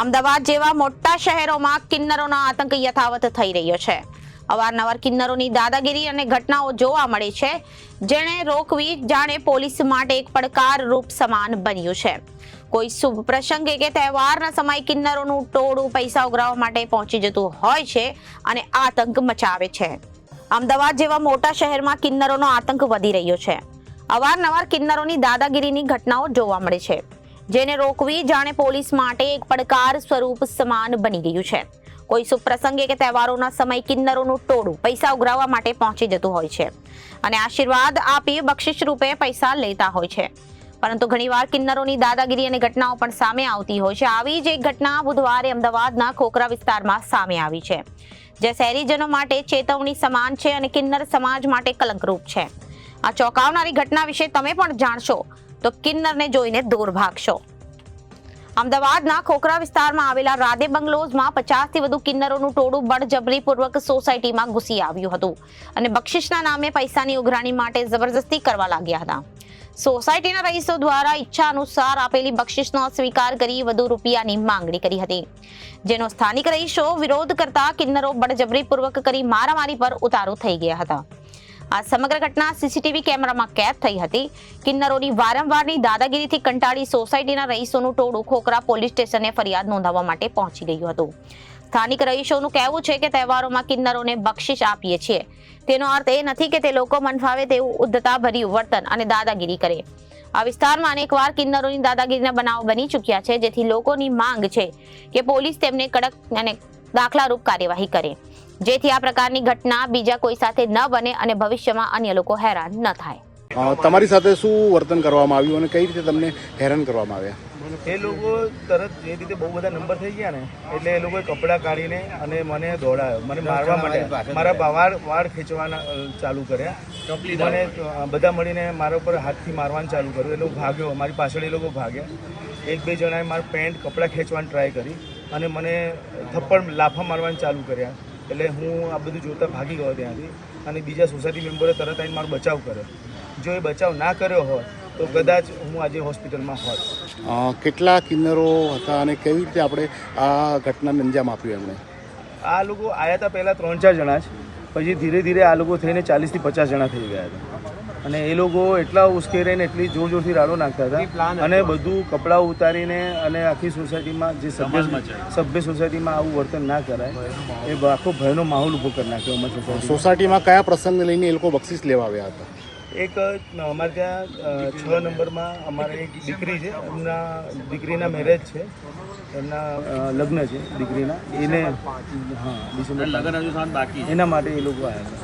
અમદાવાદ જેવા મોટા શહેરોમાં કિન્નરોનો આતંક યથાવત થઈ રહ્યો છે। અવારનવાર કિન્નરોની દાદાગીરી અને ઘટનાઓ જોવા મળે છે, જેને રોકવી જાણે પોલીસ માટે એક પડકારરૂપ સમાન બન્યું છે। કોઈ શુભ પ્રસંગે કે તહેવારના સમયે કિન્નરોનું ટોળું પૈસા ઉઘરાવવા માટે પહોંચી જતું હોય છે અને આતંક મચાવે છે। અમદાવાદ જેવા મોટા શહેરમાં કિન્નરોનો આતંક વધી રહ્યો છે। અવારનવાર કિન્નરોની દાદાગીરીની ઘટનાઓ જોવા મળે છે, જેને રોકવી જાણે પોલીસ માટે એક પડકાર સ્વરૂપ સમાન બની ગયું છે। કોઈ શુભ પ્રસંગે કે તહેવારોના સમયે કિન્નરોનું ટોળું પૈસા ઉઘરાવવા માટે પહોંચી જતું હોય છે અને આશીર્વાદ આપી બક્ષિસ રૂપે પૈસા લેતા હોય છે, પરંતુ ઘણીવાર કિન્નરોની દાદાગીરી અને ઘટનાઓ પણ સામે આવતી હોય છે। આવી જ એક ઘટના બુધવારે અમદાવાદના ખોખરા વિસ્તારમાં સામે આવી છે, જે શહેરીજનો માટે ચેતવણી સમાન છે અને કિન્નર સમાજ માટે કલંકરૂપ છે। આ ચોંકાવનારી ઘટના વિશે તમે પણ જાણશો તો કિન્નરને જોઈને દૂર ભાગશો। અમદાવાદના ખોખરા વિસ્તારમાં આવેલા રાધે બંગલોઝમાં 50 થી વધુ કિન્નરોનું ટોળું બળજબરીપૂર્વક સોસાયટીમાં ઘૂસી આવ્યું હતું અને બક્ષિસના નામે પૈસાની ઉઘરાણી માટે જબરજસ્તી કરવા લાગ્યા હતા। સોસાયટીના રહીશો દ્વારા ઈચ્છા અનુસાર આપેલી બક્ષિસનો અસ્વીકાર કરી વધુ રૂપિયાની માંગણી કરી હતી, જેનો સ્થાનિક રહીશો વિરોધ કરતા કિન્નરો બળજબરીપૂર્વક કરી મારામારી પર ઉતારૂ થઈ ગયા હતા। આ સમગ્ર ઘટના સીસીટીવી કેમેરામાં કેદ થઈ હતી। કિન્નરોની વારંવારની દાદાગીરીથી કંટાળી સોસાયટીના રહીશોનું ટોળું ખોખરા પોલીસ સ્ટેશને ફરિયાદ નોંધાવવા માટે પહોંચી ગયું હતું। સ્થાનિક રહીશોનું કહેવું છે કે તહેવારોમાં કિન્નરોને બક્ષિસ આપીએ છીએ, તેનો અર્થ એ નથી કે તે લોકો મન ફાવે તેવું ઉદ્ધતાભર્યું વર્તન અને દાદાગીરી કરે। આ વિસ્તારમાં અનેકવાર કિન્નરોની દાદાગીરીના બનાવો બની ચૂક્યા છે, જેથી લોકોની માંગ છે કે પોલીસ તેમને કડક અને દાખલારૂપ કાર્યવાહી કરે, જેથી આ પ્રકારની ઘટના બીજા કોઈ સાથે ન બને અને ભવિષ્યમાં અન્ય લોકો હેરાન ન થાય। તમારી સાથે શું વર્તન કરવામાં આવ્યું અને કઈ રીતે તમને હેરાન કરવામાં આવ્યા? એ લોકો તરત જે રીતે બહુ બધા નંબર થઈ ગયા ને, એટલે એ લોકોએ કપડાં કાઢીને અને મને દોડાયો, મને મારવા માટે મારા વાળ ખેંચવાના ચાલુ કર્યા। મને બધા મળીને મારા ઉપર હાથથી મારવાનું ચાલુ કર્યું। એ લોકો ભાગ્યો, મારી પાછળ એ લોકો ભાગ્યા। એક બે જણાએ મારા પેન્ટ કપડાં ખેંચવાની ટ્રાય કરી અને મને થપ્પડ લાફા મારવાનું ચાલુ કર્યા। એટલે હું આ બધું જોતા ભાગી ગયો ત્યાંથી અને બીજા સોસાયટી મેમ્બરે તરત આવીને મારો બચાવ કર્યો। જો એ બચાવ ના કર્યો હોત તો કદાચ હું આજે હોસ્પિટલમાં હોત। કેટલા કિન્નરો હતા અને કેવી રીતે આપણે આ ઘટનાને અંજામ આપ્યું એમણે? આ લોકો આવ્યા હતા પહેલાં 3-4 જણા જ, પછી ધીરે ધીરે આ લોકો થઈને 40 થી 50 જણા થઈ ગયા હતા અને એ લોકો એટલા ઉશ્કેરીને એટલી જોર જોરથી રાડો નાખતા હતા અને બધું કપડાં ઉતારીને અને આખી સોસાયટીમાં જે સભ્ય સોસાયટીમાં આવું વર્તન ના કરાય, એ આખો ભયનો માહોલ ઊભો કરી નાખ્યો અમારી સોસાયટીમાં કયા પ્રસંગને લઈને એ લોકો બક્ષિસ લેવા આવ્યા હતા? એક અમારે ત્યાં 6 નંબરમાં અમારે એક દીકરી છે, એમના દીકરીના મેરેજ છે, એમના લગ્ન છે દીકરીના, એને ડિસેમ્બર લગ્ન હજુ બાકી, એના માટે એ લોકો આવ્યા હતા।